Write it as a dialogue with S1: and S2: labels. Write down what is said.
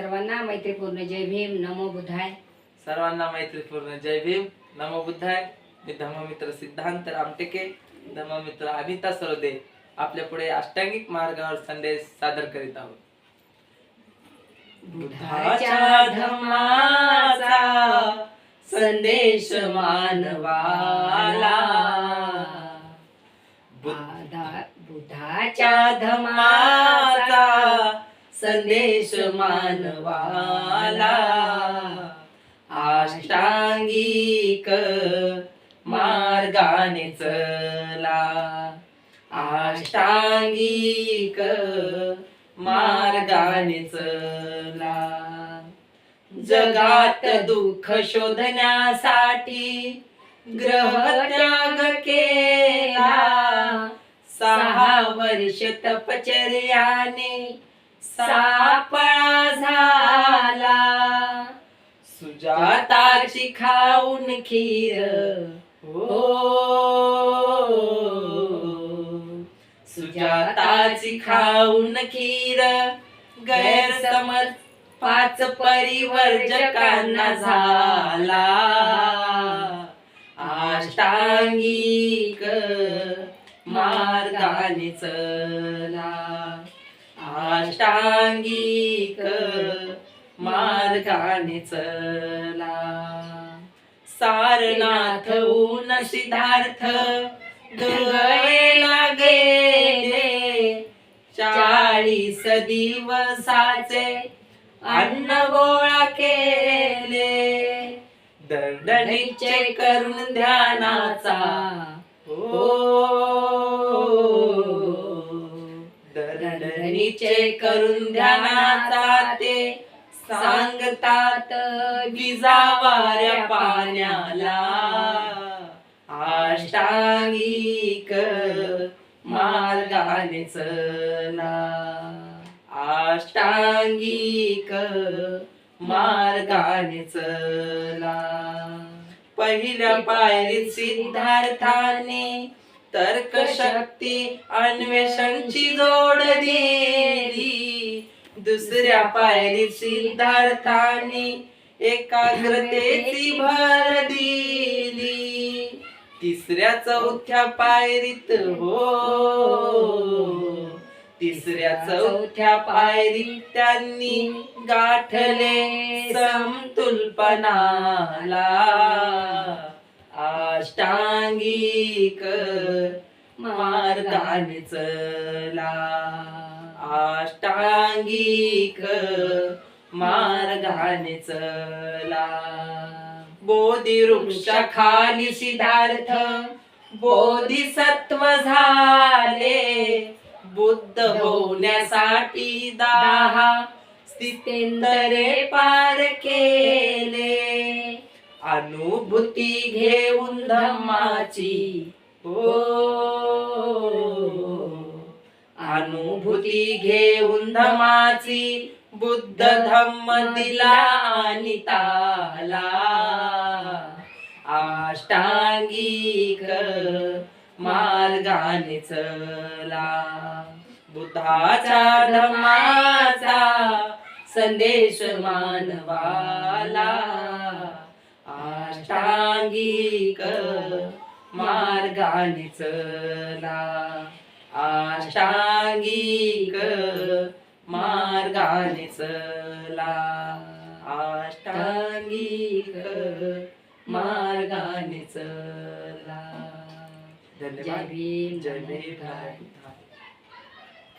S1: सर्वांना मैत्रीपूर्ण जय भीम, नमो बुद्धाय.
S2: सर्वांना मैत्रीपूर्ण जय भीम, नमो बुद्धाय. मी धम्ममित्र सिद्धांत रामटेके, धम्ममित्र अनिता सरोदे आपल्या पुढे अष्टांगिक मार्गावर संदेश सादर करीत आहोत.
S1: बुद्धाच्या धम्माचा संदेश मानवाला. बुद्धाच्या धम्माचा संदेश मानवाला. अष्टांगिक मार्गाने चला, अष्टांगिक मार्गाने चला. जगात दुःख शोधण्यासाठी ग्रहत्याग केला. 6 वर्ष तपचर्याने सापळा झाला. सुजाताची खाऊन खीर, हो सुजाताची खाऊन खीर. गैरसमज 5 परिवर्जकांना झाला. अष्टांगिक मार्गाने चला, अष्टांगिक मार्गाने चला. सारनाथहून सिद्धार्थ दुर्गेला गेले. 40 दिवसाचे अन्न गोळा केले. दणदणीचे करून ध्यानाचा, हो दणदणीचे करून ध्यानाचा. ते सांगतात विजावाऱ्या पाण्याला. अष्टांगिक मार्गाने चला, अष्टांगिक मार्गाने चला. पहिल्या पायरीत सिद्धार्थाने तर्कशक्ती अन्वेषणची जोड दिली. दुसऱ्या पायरीत सिद्धार्थाने एकाग्रतेची भर दिली. तिसऱ्या चौथ्या पायरीत, हो तिसऱ्या चौथ्या पायरीत त्यांनी गाठले समतुलपणाला. अष्टांगिक मार्गाने चला, अष्टांगिक मार्गाने चला. बोधी वृक्षाखाली सिद्धार्थ बोधिसत्व झाले. बुद्ध होण्यासाठी 10 स्थित्यंतरे पार केले. अनुभूती घेऊन धम्माची, हो अनुभूती घेऊन धम्माची. बुद्ध धम्म दिला अनिताला. अष्टांगिक मार्गाने चला, बुद्धाच्या धम्माचा संदेश मानवाला. अष्टांगिक मार्गाने चला, अष्टांगिक मार्गाने चला, अष्टांगिक मार्गाने चला. जय भीम,
S2: जय भीम.